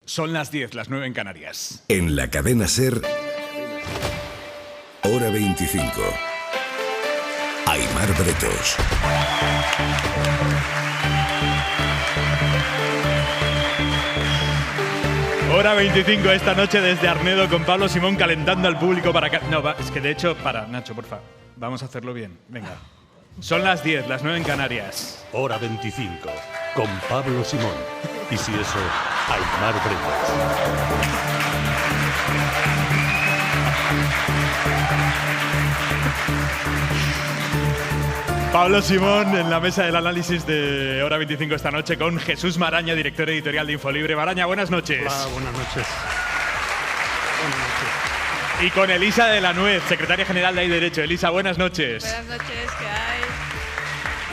Son las 10, las 9 en Canarias. En la cadena SER, hora 25. Aimar Bretos. Hora 25 esta noche desde Arnedo con Pablo Simón calentando al público para... es que de hecho, Nacho, porfa. Vamos a hacerlo bien. Venga. Son las 10, las 9 en Canarias. Hora 25 con Pablo Simón. Y si eso, Aimar Bretos. Pablo Simón en la mesa del análisis de Hora 25 esta noche con Jesús Maraña, director editorial de Infolibre. Maraña, buenas noches. Hola, buenas noches. Buenas noches. Y con Elisa de la Nuez, secretaria general de Hay Derecho. Elisa, buenas noches. Buenas noches, ¿qué hay?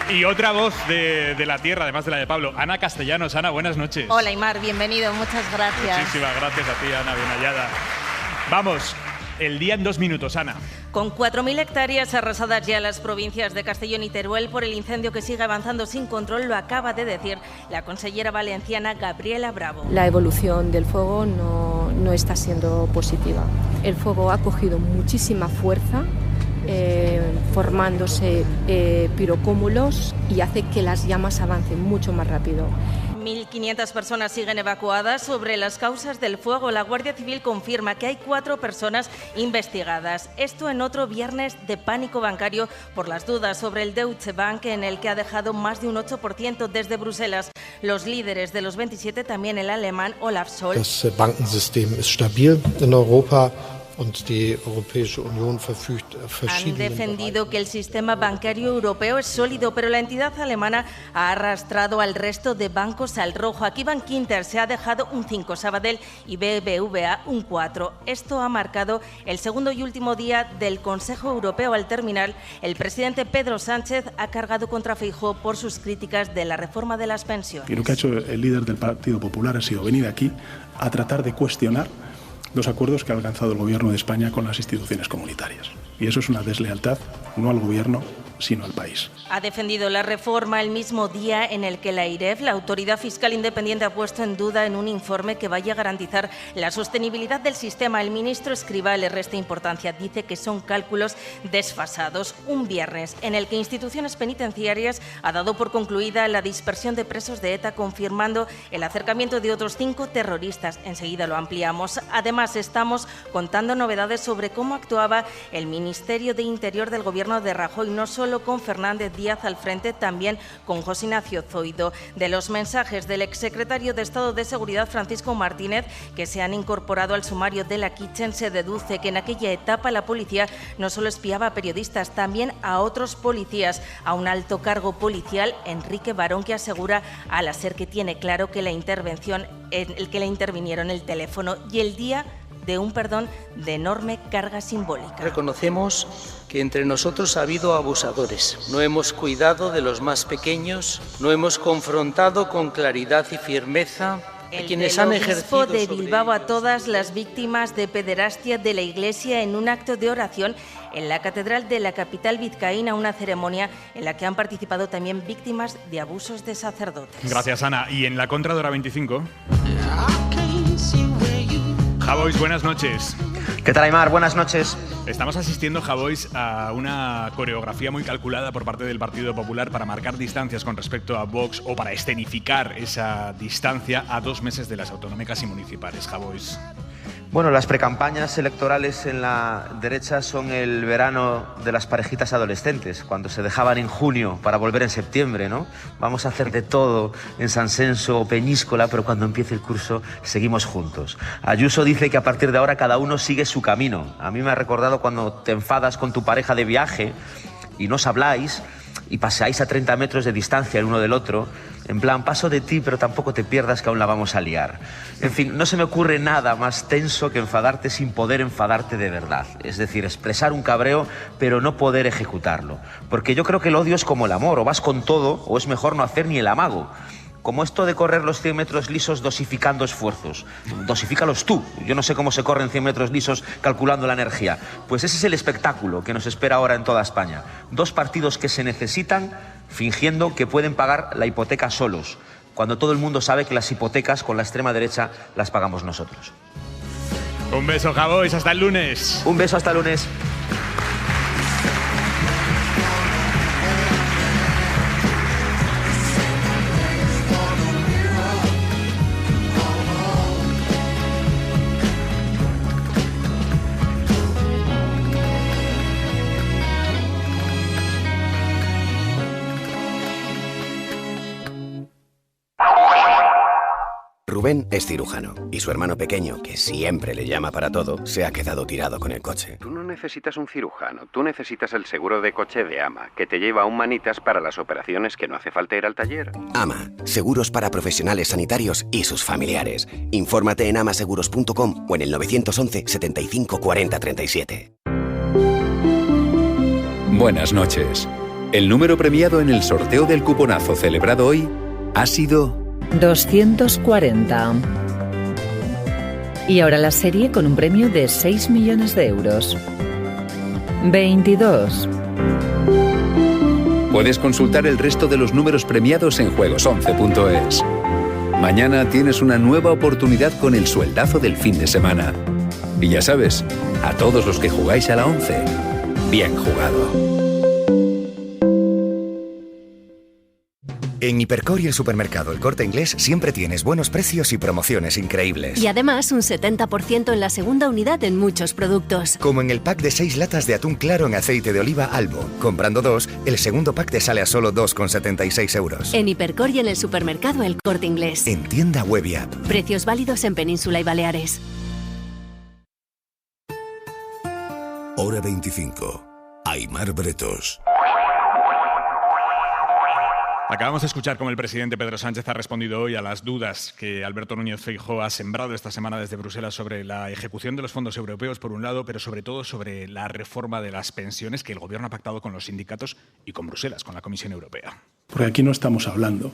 Y otra voz de la tierra, además de la de Pablo, Ana Castellanos. Ana, buenas noches. Hola, Aimar, bienvenido, muchas gracias. Muchísimas gracias a ti, Ana, bien hallada. Vamos, el día en 2 minutos, Ana. Con 4.000 hectáreas arrasadas ya en las provincias de Castellón y Teruel por el incendio que sigue avanzando sin control, lo acaba de decir la consellera valenciana Gabriela Bravo. La evolución del fuego no está siendo positiva. El fuego ha cogido muchísima fuerza, formándose pirocúmulos y hace que las llamas avancen mucho más rápido. 1.500 personas siguen evacuadas. Sobre las causas del fuego, la Guardia Civil confirma que hay 4 personas investigadas. Esto en otro viernes de pánico bancario por las dudas sobre el Deutsche Bank, en el que ha dejado más de un 8% desde Bruselas. Los líderes de los 27, también el alemán Olaf Scholz. Das Bankensystem ist stabil in Europa. Han defendido que el sistema bancario europeo es sólido, pero la entidad alemana ha arrastrado al resto de bancos al rojo. Aquí Bankinter se ha dejado un 5, Sabadell y BBVA un 4. Esto ha marcado el segundo y último día del Consejo Europeo. Al terminar, el presidente Pedro Sánchez ha cargado contra Feijóo por sus críticas de la reforma de las pensiones. Y lo que ha hecho el líder del Partido Popular ha sido venir aquí a tratar de cuestionar los acuerdos que ha alcanzado el Gobierno de España con las instituciones comunitarias. Y eso es una deslealtad, no al Gobierno, sino al país. Ha defendido la reforma el mismo día en el que la AIREF, la Autoridad Fiscal Independiente, ha puesto en duda en un informe que vaya a garantizar la sostenibilidad del sistema. El ministro Escrivá le resta importancia, dice que son cálculos desfasados. Un viernes en el que instituciones penitenciarias ha dado por concluida la dispersión de presos de ETA, confirmando el acercamiento de otros 5 terroristas. Enseguida lo ampliamos. Además, estamos contando novedades sobre cómo actuaba el Ministerio de Interior del Gobierno de Rajoy, no solo con Fernández Díaz al frente, también con José Ignacio Zoido. De los mensajes del exsecretario de Estado de Seguridad, Francisco Martínez, que se han incorporado al sumario de la Kitchen, se deduce que en aquella etapa la policía no solo espiaba a periodistas, también a otros policías. A un alto cargo policial, Enrique Barón, que asegura a la SER que tiene claro que la intervinieron el teléfono y el día de un perdón de enorme carga simbólica. Reconocemos que entre nosotros ha habido abusadores. No hemos cuidado de los más pequeños, no hemos confrontado con claridad y firmeza a quienes han ejercido de Bilbao a todas las víctimas de pederastia de la Iglesia en un acto de oración en la Catedral de la capital vizcaína, una ceremonia en la que han participado también víctimas de abusos de sacerdotes. Gracias, Ana. Y en la contra de Hora 25... Javois, buenas noches. ¿Qué tal, Aimar? Buenas noches. Estamos asistiendo, Javois, a una coreografía muy calculada por parte del Partido Popular para marcar distancias con respecto a Vox o para escenificar esa distancia a 2 meses de las autonómicas y municipales, Javois. Bueno, las precampañas electorales en la derecha son el verano de las parejitas adolescentes, cuando se dejaban en junio para volver en septiembre, ¿no? Vamos a hacer de todo en San Senso o Peñíscola, pero cuando empiece el curso seguimos juntos. Ayuso dice que a partir de ahora cada uno sigue su camino. A mí me ha recordado cuando te enfadas con tu pareja de viaje y no os habláis y paseáis a 30 metros de distancia el uno del otro, en plan, paso de ti, pero tampoco te pierdas que aún la vamos a liar. En fin, no se me ocurre nada más tenso que enfadarte sin poder enfadarte de verdad. Es decir, expresar un cabreo, pero no poder ejecutarlo. Porque yo creo que el odio es como el amor, o vas con todo, o es mejor no hacer ni el amago. Como esto de correr los 100 metros lisos dosificando esfuerzos. Dosifícalos tú. Yo no sé cómo se corren 100 metros lisos calculando la energía. Pues ese es el espectáculo que nos espera ahora en toda España. 2 partidos que se necesitan fingiendo que pueden pagar la hipoteca solos. cuando todo el mundo sabe que las hipotecas con la extrema derecha las pagamos nosotros. Un beso, Javois, hasta el lunes. Un beso, hasta el lunes. Rubén es cirujano y su hermano pequeño, que siempre le llama para todo, se ha quedado tirado con el coche. Tú no necesitas un cirujano, tú necesitas el seguro de coche de AMA, que te lleva a un manitas para las operaciones que no hace falta ir al taller. AMA, seguros para profesionales sanitarios y sus familiares. Infórmate en amaseguros.com o en el 911 75 40 37. Buenas noches. El número premiado en el sorteo del cuponazo celebrado hoy ha sido 240. Y ahora la serie con un premio de 6 millones de euros. 22. Puedes consultar el resto de los números premiados en juegos11.es. Mañana tienes una nueva oportunidad con el sueldazo del fin de semana. Y ya sabes, a todos los que jugáis a la 11, bien jugado. En Hipercor y el supermercado El Corte Inglés siempre tienes buenos precios y promociones increíbles. Y además un 70% en la segunda unidad en muchos productos. Como en el pack de 6 latas de atún claro en aceite de oliva Albo. Comprando 2, el segundo pack te sale a solo 2,76 euros. En Hipercor y en el supermercado El Corte Inglés. En tienda web y app. Precios válidos en Península y Baleares. Hora 25. Aimar Bretos. Acabamos de escuchar cómo el presidente Pedro Sánchez ha respondido hoy a las dudas que Alberto Núñez Feijóo ha sembrado esta semana desde Bruselas sobre la ejecución de los fondos europeos, por un lado, pero sobre todo sobre la reforma de las pensiones que el Gobierno ha pactado con los sindicatos y con Bruselas, con la Comisión Europea. Porque aquí no estamos hablando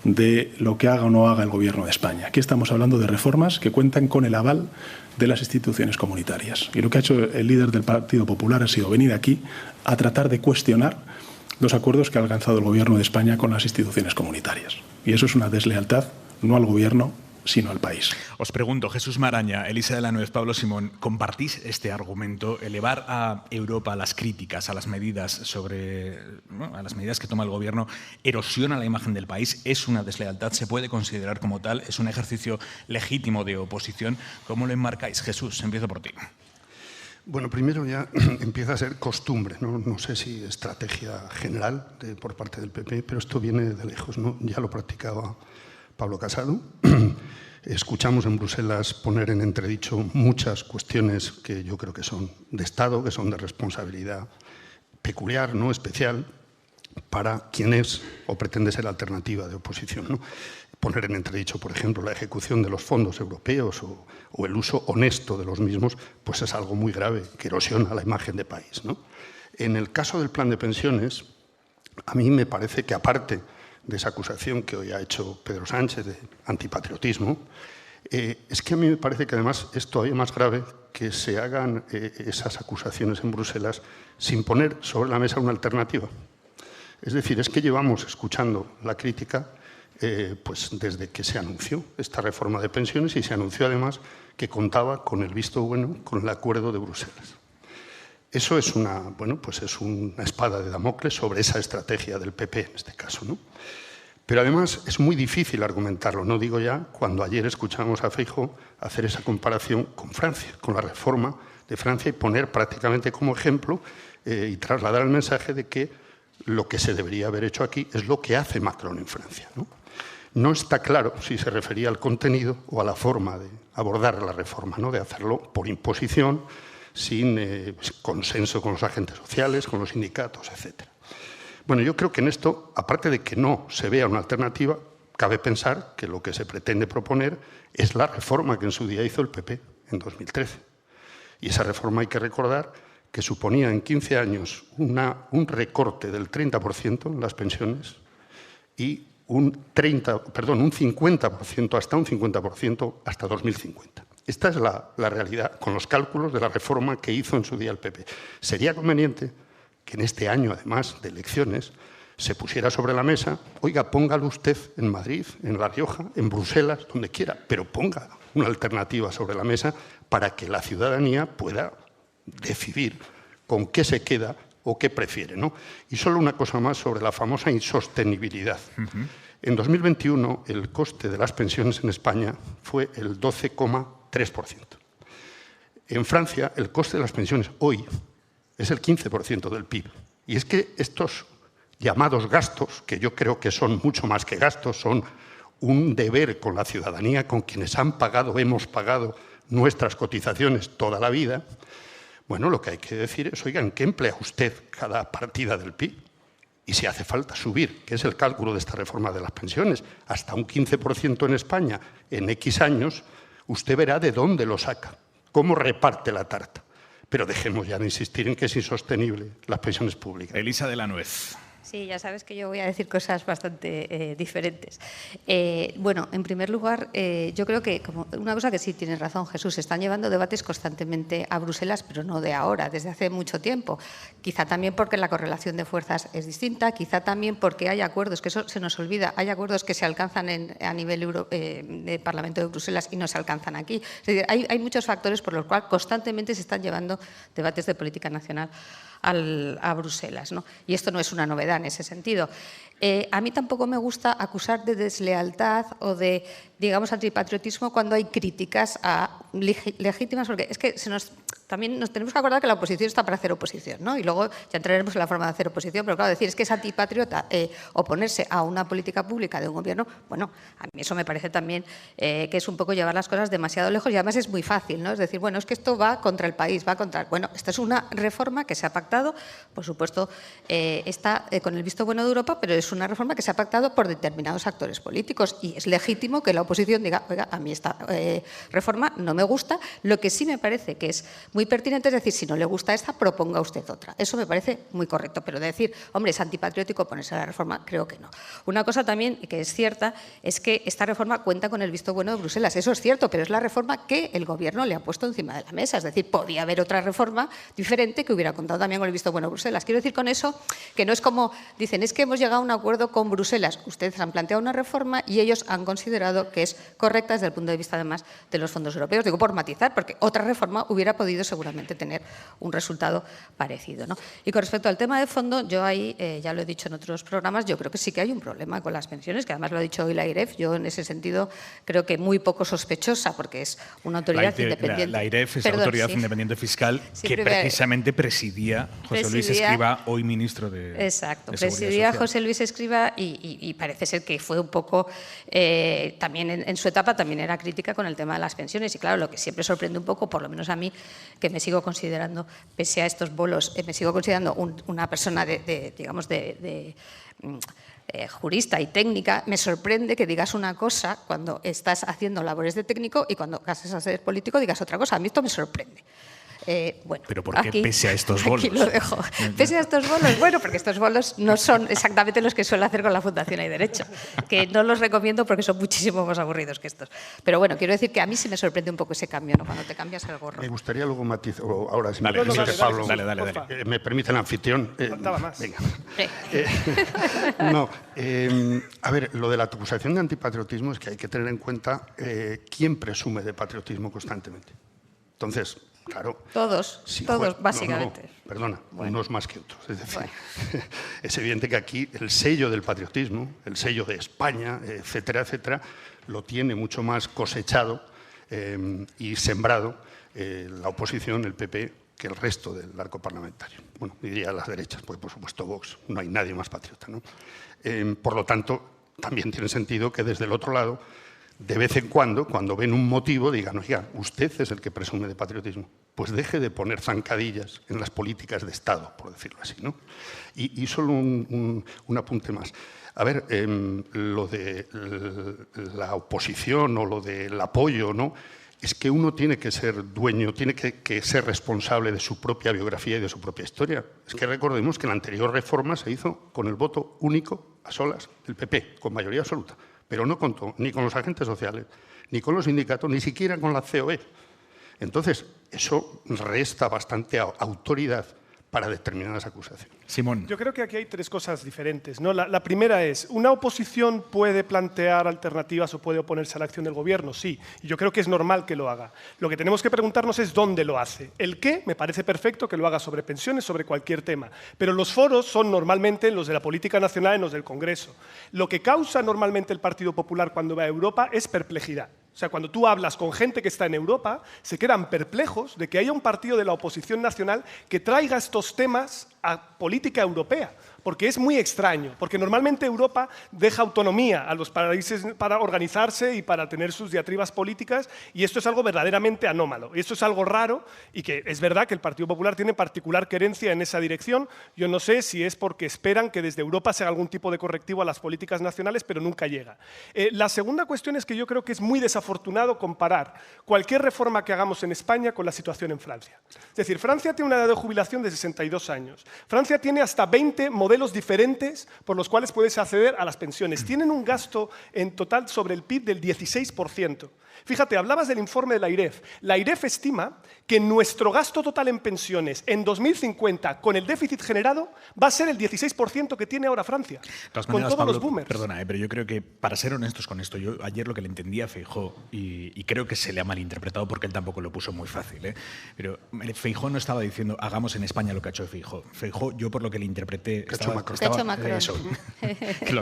de lo que haga o no haga el Gobierno de España. Aquí estamos hablando de reformas que cuentan con el aval de las instituciones comunitarias. Y lo que ha hecho el líder del Partido Popular ha sido venir aquí a tratar de cuestionar los acuerdos que ha alcanzado el Gobierno de España con las instituciones comunitarias. Y eso es una deslealtad, no al Gobierno, sino al país. Os pregunto, Jesús Maraña, Elisa de la Nuez, Pablo Simón, ¿compartís este argumento? Elevar a Europa las críticas a las medidas a las medidas que toma el Gobierno erosiona la imagen del país, es una deslealtad, se puede considerar como tal, es un ejercicio legítimo de oposición. ¿Cómo lo enmarcáis? Jesús, empiezo por ti. Bueno, primero ya empieza a ser costumbre, no sé si estrategia general por parte del PP, pero esto viene de lejos, ¿no? Ya lo practicaba Pablo Casado. Escuchamos en Bruselas poner en entredicho muchas cuestiones que yo creo que son de Estado, que son de responsabilidad peculiar, ¿no? Especial, para quien es o pretende ser alternativa de oposición, ¿no? Poner en entredicho, por ejemplo, la ejecución de los fondos europeos o el uso honesto de los mismos, pues es algo muy grave, que erosiona la imagen de país, ¿no? En el caso del plan de pensiones, a mí me parece que, aparte de esa acusación que hoy ha hecho Pedro Sánchez de antipatriotismo, es que a mí me parece que además es todavía más grave que se hagan esas acusaciones en Bruselas sin poner sobre la mesa una alternativa. Es decir, es que llevamos escuchando la crítica pues desde que se anunció esta reforma de pensiones y se anunció además que contaba con el visto bueno, con el acuerdo de Bruselas. Eso es una espada de Damocles sobre esa estrategia del PP en este caso, ¿no? Pero además es muy difícil argumentarlo, no digo ya cuando ayer escuchamos a Feijóo hacer esa comparación con Francia, con la reforma de Francia y poner prácticamente como ejemplo y trasladar el mensaje de que lo que se debería haber hecho aquí es lo que hace Macron en Francia, ¿no? No está claro si se refería al contenido o a la forma de abordar la reforma, ¿no? De hacerlo por imposición, sin consenso con los agentes sociales, con los sindicatos, etc. Bueno, yo creo que en esto, aparte de que no se vea una alternativa, cabe pensar que lo que se pretende proponer es la reforma que en su día hizo el PP en 2013. Y esa reforma hay que recordar que suponía en 15 años un recorte del 30% en las pensiones y un 50%, hasta un 50% hasta 2050. Esta es la realidad con los cálculos de la reforma que hizo en su día el PP. Sería conveniente que en este año, además de elecciones, se pusiera sobre la mesa, oiga, póngalo usted en Madrid, en La Rioja, en Bruselas, donde quiera, pero ponga una alternativa sobre la mesa para que la ciudadanía pueda decidir con qué se queda o qué prefiere, ¿no? Y solo una cosa más sobre la famosa insostenibilidad. En 2021 el coste de las pensiones en España fue el 12,3%. En Francia el coste de las pensiones hoy es el 15% del PIB. Y es que estos llamados gastos, que yo creo que son mucho más que gastos, son un deber con la ciudadanía, con quienes han pagado, hemos pagado nuestras cotizaciones toda la vida. Bueno, lo que hay que decir es, oigan, ¿qué emplea usted cada partida del PIB? Y si hace falta subir, que es el cálculo de esta reforma de las pensiones, hasta un 15% en España en X años, usted verá de dónde lo saca, cómo reparte la tarta. Pero dejemos ya de insistir en que es insostenible las pensiones públicas. Elisa de la Nuez. Sí, ya sabes que yo voy a decir cosas bastante diferentes. Bueno, en primer lugar, yo creo que como una cosa que sí tienes razón, Jesús, se están llevando debates constantemente a Bruselas, pero no de ahora, desde hace mucho tiempo. Quizá también porque la correlación de fuerzas es distinta, quizá también porque hay acuerdos, que eso se nos olvida, hay acuerdos que se alcanzan a nivel de Parlamento de Bruselas y no se alcanzan aquí. Es decir, hay muchos factores por los cuales constantemente se están llevando debates de política nacional a Bruselas, ¿no? Y esto no es una novedad en ese sentido. A mí tampoco me gusta acusar de deslealtad o de, digamos, antipatriotismo cuando hay críticas legítimas, porque es que también nos tenemos que acordar que la oposición está para hacer oposición, ¿no? Y luego ya entraremos en la forma de hacer oposición, pero claro, decir es que es antipatriota oponerse a una política pública de un gobierno, bueno, a mí eso me parece también que es un poco llevar las cosas demasiado lejos y además es muy fácil, ¿no? Es decir, bueno, es que esto va contra el país, va contra... Bueno, esta es una reforma que se ha pactado, por supuesto, está con el visto bueno de Europa, pero es una reforma que se ha pactado por determinados actores políticos y es legítimo que la oposición diga, oiga, a mí esta reforma no me gusta. Lo que sí me parece que es muy pertinente es decir, si no le gusta esta, proponga usted otra. Eso me parece muy correcto, pero decir, hombre, es antipatriótico ponerse a la reforma, creo que no. Una cosa también que es cierta es que esta reforma cuenta con el visto bueno de Bruselas. Eso es cierto, pero es la reforma que el Gobierno le ha puesto encima de la mesa. Es decir, podía haber otra reforma diferente que hubiera contado también con el visto bueno de Bruselas. Quiero decir con eso que no es como, dicen, es que hemos llegado a un acuerdo con Bruselas. Ustedes han planteado una reforma y ellos han considerado que es correcta desde el punto de vista, además, de los fondos europeos. Digo, por matizar, porque otra reforma hubiera podido seguramente tener un resultado parecido, ¿no? Y con respecto al tema de fondo, yo ahí, ya lo he dicho en otros programas, yo creo que sí que hay un problema con las pensiones, que además lo ha dicho hoy la IREF. Yo en ese sentido creo que muy poco sospechosa, porque es una autoridad independiente. La IREF es la Autoridad Independiente Fiscal que precisamente presidía José Luis Escrivá, hoy ministro de Exacto, de presidía Social. José Luis Escrivá y parece ser que fue un poco, también en su etapa también era crítica con el tema de las pensiones y claro, lo que siempre sorprende un poco, por lo menos a mí, que me sigo considerando, pese a estos bolos, me sigo considerando una persona jurista y técnica, me sorprende que digas una cosa cuando estás haciendo labores de técnico y cuando pasas a ser político digas otra cosa. A mí esto me sorprende. Bueno, ¿pero por qué pese a estos bolos? Aquí lo dejo. Pese a estos bolos, bueno, porque estos bolos no son exactamente los que suele hacer con la Fundación Hay Derecho, que no los recomiendo porque son muchísimo más aburridos que estos. Pero bueno, quiero decir que a mí sí me sorprende un poco ese cambio, ¿no? Cuando te cambias el gorro. Me gustaría luego matizar, o ahora si dale, me permite, Pablo, dale. Me permite el anfitrión. Faltaba más. Venga. A ver, lo de la acusación de antipatriotismo es que hay que tener en cuenta quién presume de patriotismo constantemente. Entonces, claro. Todos, básicamente. No, perdona, unos más que otros. Es decir, es evidente que aquí el sello del patriotismo, el sello de España, etcétera, etcétera, lo tiene mucho más cosechado y sembrado la oposición, el PP, que el resto del arco parlamentario. Bueno, diría las derechas, pues por supuesto Vox, no hay nadie más patriota, ¿no? Por lo tanto, también tiene sentido que desde el otro lado, de vez en cuando ven un motivo, digan, oiga, usted es el que presume de patriotismo, pues deje de poner zancadillas en las políticas de Estado, por decirlo así, ¿no? Y solo un apunte más. A ver, lo de la oposición o lo del apoyo, ¿no? Es que uno tiene que ser dueño, tiene que ser responsable de su propia biografía y de su propia historia. Es que recordemos que la anterior reforma se hizo con el voto único, a solas, del PP, con mayoría absoluta. Pero no contó ni con los agentes sociales, ni con los sindicatos, ni siquiera con la COE. Entonces, eso resta bastante autoridad para determinadas acusaciones. Simón. Yo creo que aquí hay tres cosas diferentes, ¿no? La primera es, ¿una oposición puede plantear alternativas o puede oponerse a la acción del gobierno? Sí, y yo creo que es normal que lo haga. Lo que tenemos que preguntarnos es dónde lo hace. El qué, me parece perfecto que lo haga sobre pensiones, sobre cualquier tema, pero los foros son normalmente los de la política nacional y los del Congreso. Lo que causa normalmente el Partido Popular cuando va a Europa es perplejidad. O sea, cuando tú hablas con gente que está en Europa, se quedan perplejos de que haya un partido de la oposición nacional que traiga estos temas a política europea, porque es muy extraño, porque normalmente Europa deja autonomía a los países para organizarse y para tener sus diatribas políticas, y esto es algo verdaderamente anómalo, y esto es algo raro, y que es verdad que el Partido Popular tiene particular querencia en esa dirección. Yo no sé si es porque esperan que desde Europa se haga algún tipo de correctivo a las políticas nacionales, pero nunca llega. La segunda cuestión es que yo creo que es muy desafortunado comparar cualquier reforma que hagamos en España con la situación en Francia. Es decir, Francia tiene una edad de jubilación de 62 años. Francia tiene hasta 20 modelos diferentes por los cuales puedes acceder a las pensiones. Tienen un gasto en total sobre el PIB del 16%. Fíjate, hablabas del informe de la IREF. La IREF estima que nuestro gasto total en pensiones en 2050, con el déficit generado, va a ser el 16% que tiene ahora Francia, con todos Pablo, los boomers. Perdona, pero yo creo que, para ser honestos con esto, yo ayer lo que le entendía a Feijóo, y creo que se le ha malinterpretado porque él tampoco lo puso muy fácil, pero Feijóo no estaba diciendo hagamos en España lo que ha hecho Feijóo. Feijóo, yo por lo que le interpreté... lo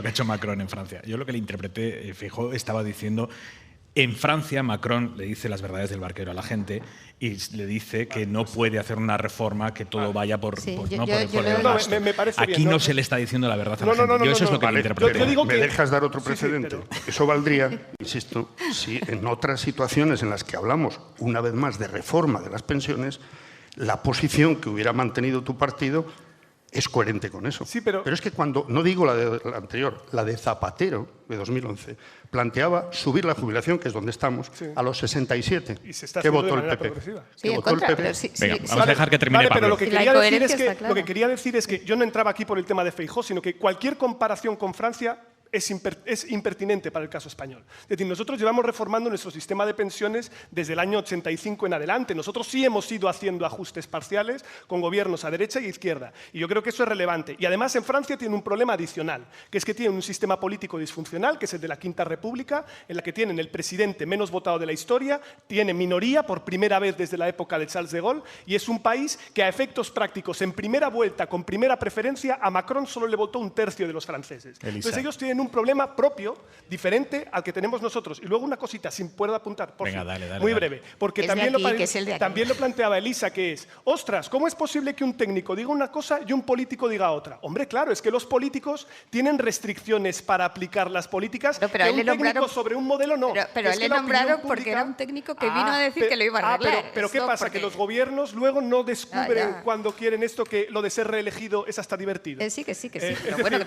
que ha hecho Macron en Francia. Yo lo que le interpreté, Feijóo estaba diciendo... En Francia, Macron le dice las verdades del barquero a la gente y le dice que no puede hacer una reforma que todo vaya por el gasto. Aquí no se le está diciendo la verdad a la gente. Yo eso es lo que le interpreté. ¿Me dejas dar otro precedente? Eso valdría, insisto, si en otras situaciones en las que hablamos, una vez más, de reforma de las pensiones, la posición que hubiera mantenido tu partido es coherente con eso. Sí, pero es que cuando, no digo la anterior, la de Zapatero, de 2011, planteaba subir la jubilación, que es donde estamos, a los 67. Y se está ¿Qué votó el PP? ¿Qué votó el PP? Venga, vamos a dejar que termine Pablo. Pero lo que quería decir es que yo no entraba aquí por el tema de Feijóo, sino que cualquier comparación con Francia es impertinente para el caso español. Es decir, nosotros llevamos reformando nuestro sistema de pensiones desde el año 85 en adelante. Nosotros sí hemos ido haciendo ajustes parciales con gobiernos a derecha y izquierda. Y yo creo que eso es relevante. Y además en Francia tiene un problema adicional, que es que tiene un sistema político disfuncional, que es el de la Quinta República, en la que tienen el presidente menos votado de la historia, tiene minoría por primera vez desde la época de Charles de Gaulle, y es un país que a efectos prácticos, en primera vuelta, con primera preferencia, a Macron solo le votó un tercio de los franceses. Entonces ellos tienen un problema propio, diferente al que tenemos nosotros. Y luego una cosita, sin poder apuntar, por favor, muy breve, porque también lo planteaba Elisa, que es, ostras, ¿cómo es posible que un técnico diga una cosa y un político diga otra? Hombre, claro, es que los políticos tienen restricciones para aplicar las políticas, pero que un técnico sobre un modelo no. Pero él le nombraron porque era un técnico que vino a decir que lo iba a arreglar. Pero ¿qué pasa? Que los gobiernos luego no descubren cuando quieren esto, que lo de ser reelegido es hasta divertido. Sí. Pero bueno,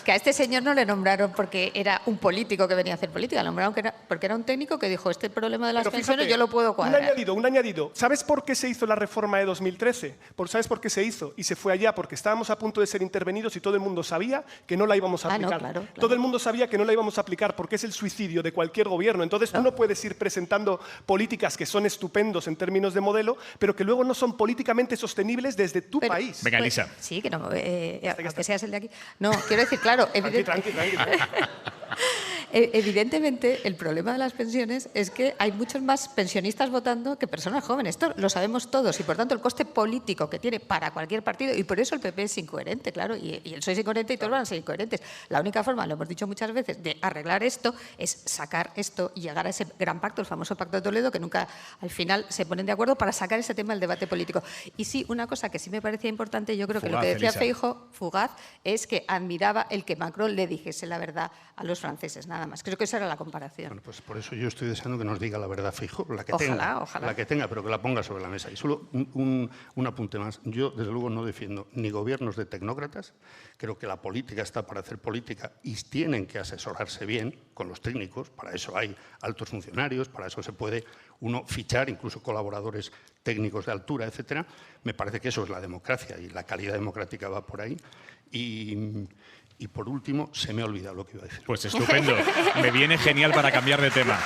que a este señor no le nombraron porque era un político que venía a hacer política, lo nombraron porque era un técnico que dijo, este problema de las pensiones yo lo puedo cuadrar. Un añadido. ¿Sabes por qué se hizo la reforma de 2013? ¿Sabes por qué se hizo? Y se fue allá porque estábamos a punto de ser intervenidos y todo el mundo sabía que no la íbamos a aplicar. Claro. Todo el mundo sabía que no la íbamos a aplicar porque es el suicidio de cualquier gobierno. Entonces tú no puedes ir presentando políticas que son estupendos en términos de modelo, pero que luego no son políticamente sostenibles desde tu país. Venga, Elisa. Sí, que no, aunque seas el de aquí. No, quiero decir, claro, evidentemente el problema de las pensiones es que hay muchos más pensionistas votando que personas jóvenes. Esto lo sabemos todos y por tanto el coste político que tiene para cualquier partido, y por eso el PP es incoherente, claro, y el PSOE es incoherente y todos van a ser incoherentes. La única forma, lo hemos dicho muchas veces, de arreglar esto es sacar esto y llegar a ese gran pacto, el famoso Pacto de Toledo, que nunca al final se ponen de acuerdo para sacar ese tema del debate político. Y sí, una cosa que sí me parecía importante, yo creo que lo que decía Feijóo, fugaz, es que admiraba el que Macron le dijese la verdad a los franceses, nada más. Creo que esa era la comparación. Bueno, pues por eso yo estoy deseando que nos diga la verdad Feijóo, la que tenga, pero que la ponga sobre la mesa. Y solo un apunte más. Yo, desde luego, no defiendo ni gobiernos de tecnócratas. Creo que la política está para hacer política y tienen que asesorarse bien con los técnicos. Para eso hay altos funcionarios, para eso se puede uno fichar, incluso colaboradores técnicos de altura, etcétera. Me parece que eso es la democracia y la calidad democrática va por ahí. Y por último, se me ha olvidado lo que iba a decir. Pues estupendo. Me viene genial para cambiar de tema.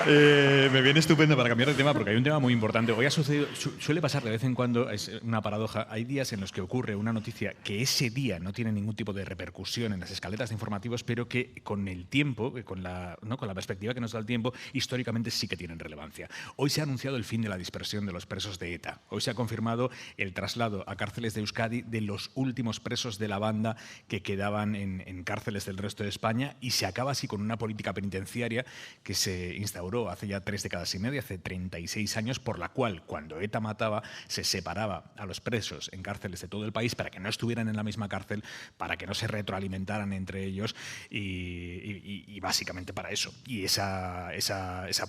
Me viene estupendo para cambiar de tema porque hay un tema muy importante. Hoy ha sucedido, suele pasar de vez en cuando, es una paradoja, hay días en los que ocurre una noticia que ese día no tiene ningún tipo de repercusión en las escaletas de informativos, pero que con el tiempo, con la perspectiva que nos da el tiempo, históricamente sí que tienen relevancia. Hoy se ha anunciado el fin de la dispersión de los presos de ETA. Hoy se ha confirmado el traslado a cárceles de Euskadi de los últimos presos de la banda que quedaban en cárceles del resto de España, y se acaba así con una política penitenciaria que se instauró hace ya 3 décadas y media, hace 36 años, por la cual cuando ETA mataba se separaba a los presos en cárceles de todo el país para que no estuvieran en la misma cárcel, para que no se retroalimentaran entre ellos y básicamente para eso. Y esa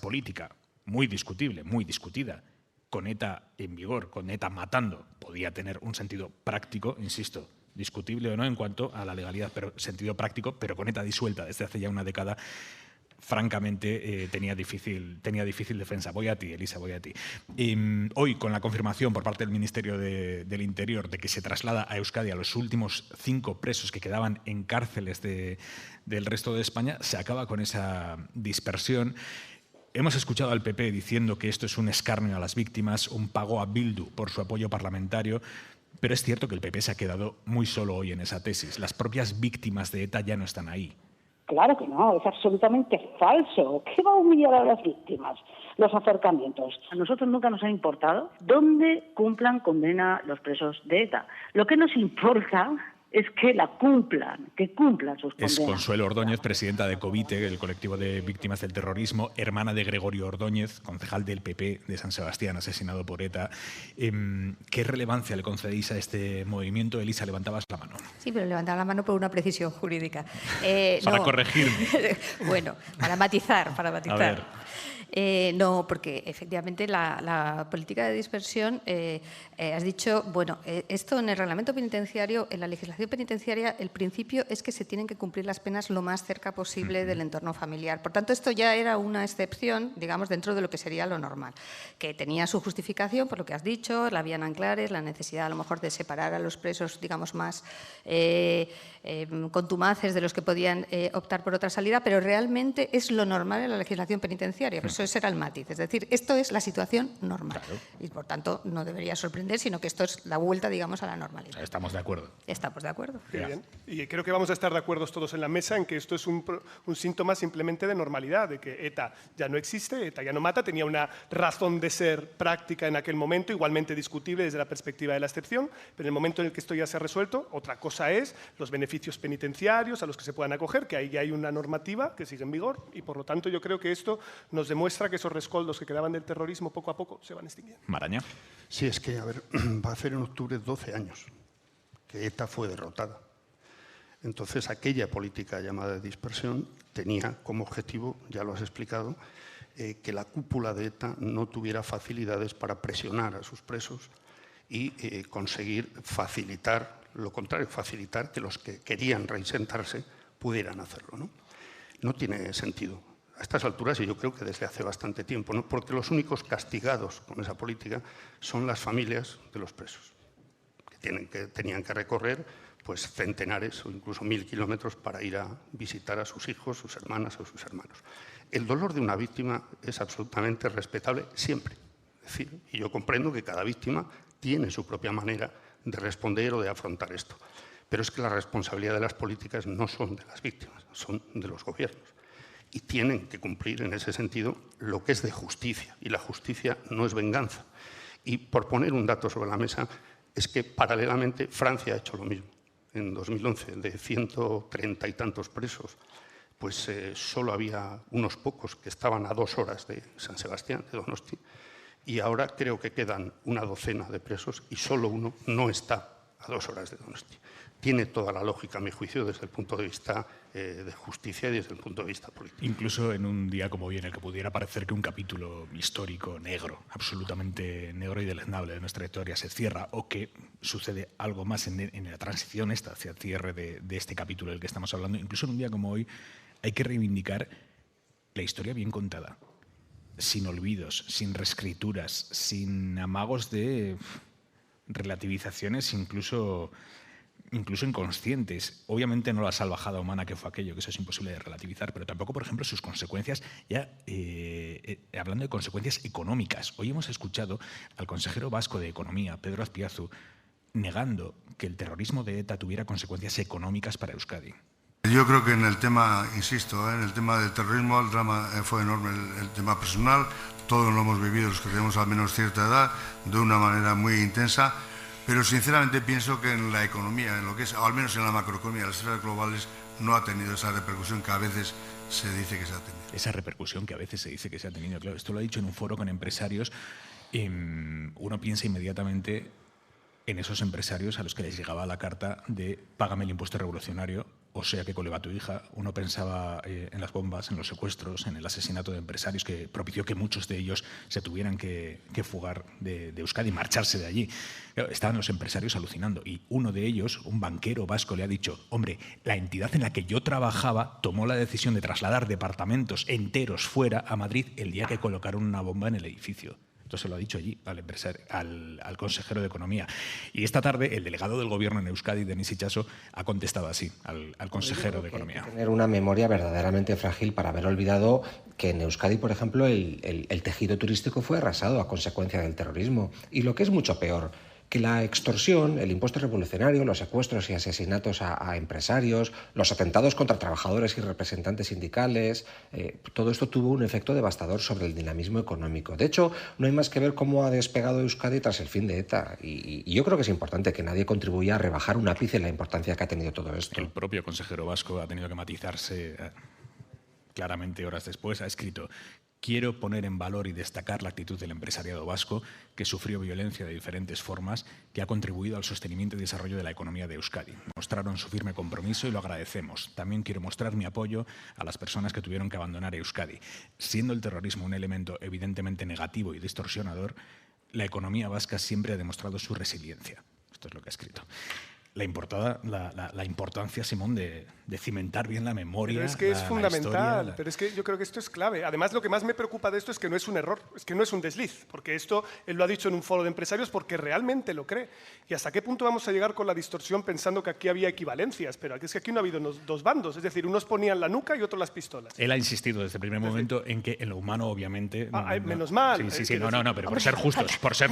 política muy discutible, muy discutida, con ETA en vigor, con ETA matando, podía tener un sentido práctico, insisto, discutible o no en cuanto a la legalidad, pero sentido práctico, pero con ETA disuelta desde hace ya una década, francamente tenía difícil defensa. Voy a ti, Elisa, voy a ti. Hoy, con la confirmación por parte del Ministerio del Interior de que se traslada a Euskadi a los últimos 5 presos que quedaban en cárceles del resto de España, se acaba con esa dispersión. Hemos escuchado al PP diciendo que esto es un escarnio a las víctimas, un pago a Bildu por su apoyo parlamentario, pero es cierto que el PP se ha quedado muy solo hoy en esa tesis. Las propias víctimas de ETA ya no están ahí. Claro que no, es absolutamente falso. ¿Qué va a humillar a las víctimas? Los acercamientos. A nosotros nunca nos ha importado dónde cumplan condena los presos de ETA. Lo que nos importa es que cumplan sus condenas. Es Consuelo Ordóñez, presidenta de COVITE, el colectivo de víctimas del terrorismo, hermana de Gregorio Ordóñez, concejal del PP de San Sebastián, asesinado por ETA. ¿Qué relevancia le concedéis a este movimiento? Elisa, levantabas la mano. Sí, pero levantaba la mano por una precisión jurídica. Para corregirme. Bueno, para matizar. A ver. No, porque efectivamente la política de dispersión, has dicho, bueno, esto en el reglamento penitenciario, en la legislación penitenciaria, el principio es que se tienen que cumplir las penas lo más cerca posible del entorno familiar. Por tanto, esto ya era una excepción, digamos, dentro de lo que sería lo normal, que tenía su justificación, por lo que has dicho, la vía Nanclares, la necesidad a lo mejor de separar a los presos, digamos, más contumaces de los que podían optar por otra salida, pero realmente es lo normal en la legislación penitenciaria. Por eso ese era el matiz. Es decir, esto es la situación normal. Claro. Y por tanto no debería sorprender, sino que esto es la vuelta, digamos, a la normalidad. Estamos de acuerdo. Estamos de acuerdo. Muy bien. Y creo que vamos a estar de acuerdo todos en la mesa en que esto es un síntoma simplemente de normalidad, de que ETA ya no existe, ETA ya no mata, tenía una razón de ser práctica en aquel momento, igualmente discutible desde la perspectiva de la excepción, pero en el momento en el que esto ya se ha resuelto, otra cosa es los beneficios penitenciarios a los que se puedan acoger, que ahí ya hay una normativa que sigue en vigor y por lo tanto yo creo que esto nos demuestra que esos rescoldos que quedaban del terrorismo poco a poco se van extinguiendo. Maraña. Sí, es que, a ver, va a hacer en octubre 12 años que ETA fue derrotada. Entonces, aquella política llamada de dispersión tenía como objetivo, ya lo has explicado, que la cúpula de ETA no tuviera facilidades para presionar a sus presos y conseguir facilitar, lo contrario, facilitar que los que querían reinsertarse pudieran hacerlo, ¿no? No tiene sentido. A estas alturas, y yo creo que desde hace bastante tiempo, ¿no? Porque los únicos castigados con esa política son las familias de los presos, que tenían que recorrer pues, centenares o incluso 1000 kilómetros para ir a visitar a sus hijos, sus hermanas o sus hermanos. El dolor de una víctima es absolutamente respetable siempre. Es decir, y yo comprendo que cada víctima tiene su propia manera de responder o de afrontar esto. Pero es que la responsabilidad de las políticas no son de las víctimas, son de los gobiernos. Y tienen que cumplir en ese sentido lo que es de justicia. Y la justicia no es venganza. Y por poner un dato sobre la mesa, es que paralelamente Francia ha hecho lo mismo. En 2011, de 130 y tantos presos, pues solo había unos pocos que estaban a 2 horas de San Sebastián, de Donosti. Y ahora creo que quedan una docena de presos y solo uno no está a 2 horas de Donosti. Tiene toda la lógica, a mi juicio, desde el punto de vista de justicia y desde el punto de vista político. Incluso en un día como hoy, en el que pudiera parecer que un capítulo histórico negro, absolutamente negro y deleznable de nuestra historia se cierra, o que sucede algo más en la transición hacia el cierre de este capítulo del que estamos hablando, incluso en un día como hoy hay que reivindicar la historia bien contada, sin olvidos, sin reescrituras, sin amagos de relativizaciones incluso incluso inconscientes. Obviamente no la salvajada humana que fue aquello, que eso es imposible de relativizar, pero tampoco, por ejemplo, sus consecuencias, ya hablando de consecuencias económicas. Hoy hemos escuchado al consejero vasco de Economía, Pedro Azpiazu, negando que el terrorismo de ETA tuviera consecuencias económicas para Euskadi. Yo creo que en el tema, insisto, en el tema del terrorismo, el drama fue enorme, el tema personal, todos lo hemos vivido, los que tenemos al menos cierta edad, de una manera muy intensa. Pero sinceramente pienso que en la economía, en lo que es, o al menos en la macroeconomía, las esferas globales, no ha tenido esa repercusión que a veces se dice que se ha tenido. Esa repercusión que a veces se dice que se ha tenido, claro. Esto lo ha dicho en un foro con empresarios. Uno piensa inmediatamente en esos empresarios a los que les llegaba la carta de págame el impuesto revolucionario, o sea que coleba tu hija. Uno pensaba en las bombas, en los secuestros, en el asesinato de empresarios que propició que muchos de ellos se tuvieran que fugar de Euskadi, marcharse de allí. Claro, estaban los empresarios alucinando y uno de ellos, un banquero vasco, le ha dicho, hombre, la entidad en la que yo trabajaba tomó la decisión de trasladar departamentos enteros fuera a Madrid el día que colocaron una bomba en el edificio. Esto se lo ha dicho allí al consejero de Economía. Y esta tarde el delegado del Gobierno en Euskadi, Denis Itxaso, ha contestado así al consejero de Economía. Hay que tener una memoria verdaderamente frágil para haber olvidado que en Euskadi, por ejemplo, el tejido turístico fue arrasado a consecuencia del terrorismo. Y lo que es mucho peor, que la extorsión, el impuesto revolucionario, los secuestros y asesinatos a empresarios, los atentados contra trabajadores y representantes sindicales, todo esto tuvo un efecto devastador sobre el dinamismo económico. De hecho, no hay más que ver cómo ha despegado Euskadi tras el fin de ETA. Y yo creo que es importante que nadie contribuya a rebajar un ápice la importancia que ha tenido todo esto. El propio consejero vasco ha tenido que matizarse claramente horas después. Ha escrito: quiero poner en valor y destacar la actitud del empresariado vasco, que sufrió violencia de diferentes formas, que ha contribuido al sostenimiento y desarrollo de la economía de Euskadi. Mostraron su firme compromiso y lo agradecemos. También quiero mostrar mi apoyo a las personas que tuvieron que abandonar Euskadi. Siendo el terrorismo un elemento evidentemente negativo y distorsionador, la economía vasca siempre ha demostrado su resiliencia. Esto es lo que ha escrito. La importancia, Simón, de cimentar bien la memoria. Pero es que es fundamental, historia, pero es que yo creo que esto es clave. Además, lo que más me preocupa de esto es que no es un error, es que no es un desliz, porque esto él lo ha dicho en un foro de empresarios porque realmente lo cree. ¿Y hasta qué punto vamos a llegar con la distorsión pensando que aquí había equivalencias? Pero es que aquí no ha habido dos bandos, es decir, unos ponían la nuca y otros las pistolas. Él ha insistido desde el primer momento en que en lo humano, obviamente… menos mal. Sí, no, pero por ser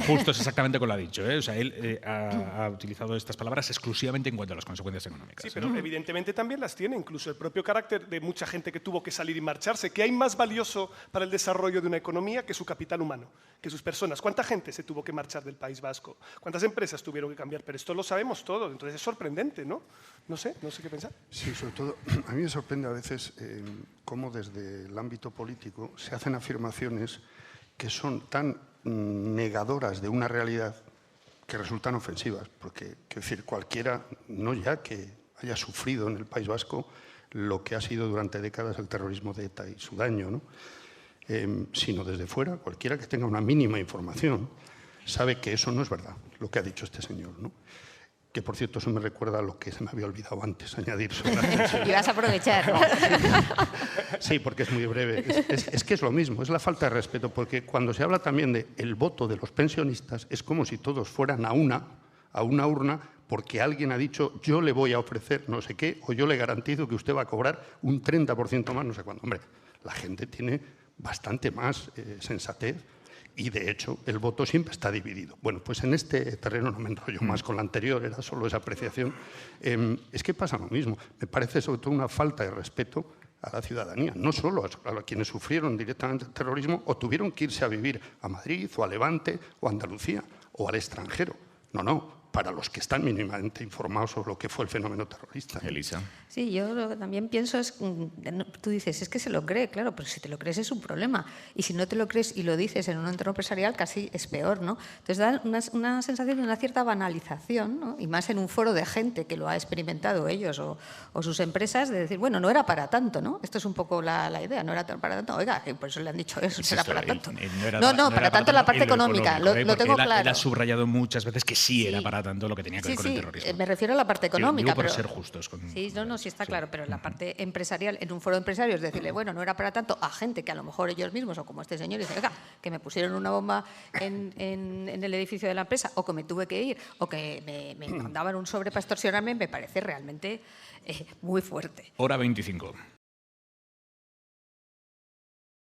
justos exactamente como lo ha dicho. O sea, él ha utilizado estas palabras exclusivamente en cuanto a las consecuencias económicas. Sí, pero evidentemente también las tiene, incluso el propio carácter de mucha gente que tuvo que salir y marcharse. ¿Qué hay más valioso para el desarrollo de una economía que su capital humano, que sus personas? ¿Cuánta gente se tuvo que marchar del País Vasco? ¿Cuántas empresas tuvieron que cambiar? Pero esto lo sabemos todo, entonces es sorprendente, ¿no? No sé qué pensar. Sí, sobre todo, a mí me sorprende a veces cómo desde el ámbito político se hacen afirmaciones que son tan negadoras de una realidad que resultan ofensivas, porque, quiero decir, cualquiera, no ya que haya sufrido en el País Vasco lo que ha sido durante décadas el terrorismo de ETA y su daño, ¿no? Sino desde fuera, cualquiera que tenga una mínima información sabe que eso no es verdad, lo que ha dicho este señor, ¿no? Que, por cierto, eso me recuerda a lo que se me había olvidado antes, añadir sobre las pensiones. Y vas a aprovechar, ¿no? Sí, porque es muy breve. Es que es lo mismo, es la falta de respeto, porque cuando se habla también del voto de los pensionistas, es como si todos fueran a una urna, porque alguien ha dicho, yo le voy a ofrecer no sé qué, o yo le garantizo que usted va a cobrar un 30% más, no sé cuándo. Hombre, la gente tiene bastante más sensatez. Y, de hecho, el voto siempre está dividido. Bueno, pues en este terreno no me enrollo más con la anterior, era solo esa apreciación. Es que pasa lo mismo. Me parece sobre todo una falta de respeto a la ciudadanía, no solo a quienes sufrieron directamente el terrorismo o tuvieron que irse a vivir a Madrid o a Levante o a Andalucía o al extranjero. No, para los que están mínimamente informados sobre lo que fue el fenómeno terrorista. Elisa. Sí, yo lo que también pienso es, tú dices, es que se lo cree, claro, pero si te lo crees es un problema. Y si no te lo crees y lo dices en un entorno empresarial, casi es peor, ¿no? Entonces da una sensación de una cierta banalización, ¿no? Y más en un foro de gente que lo ha experimentado ellos o sus empresas, de decir, bueno, no era para tanto, ¿no? Esto es un poco la idea, no era para tanto. Oiga, por eso le han dicho eso, no era para tanto. No, para tanto la parte económica, lo tengo claro. Él ha subrayado muchas veces que sí era para para tanto lo que tenía que ver con el terrorismo. Me refiero a la parte económica. Digo por pero, ser justos. Sí, está claro, pero en la parte empresarial, en un foro de empresarios, decirle, bueno, no era para tanto a gente que a lo mejor ellos mismos, o como este señor, dice, oiga, que me pusieron una bomba en el edificio de la empresa, o que me tuve que ir, o que me mandaban un sobre para extorsionarme, me parece realmente muy fuerte. Hora 25.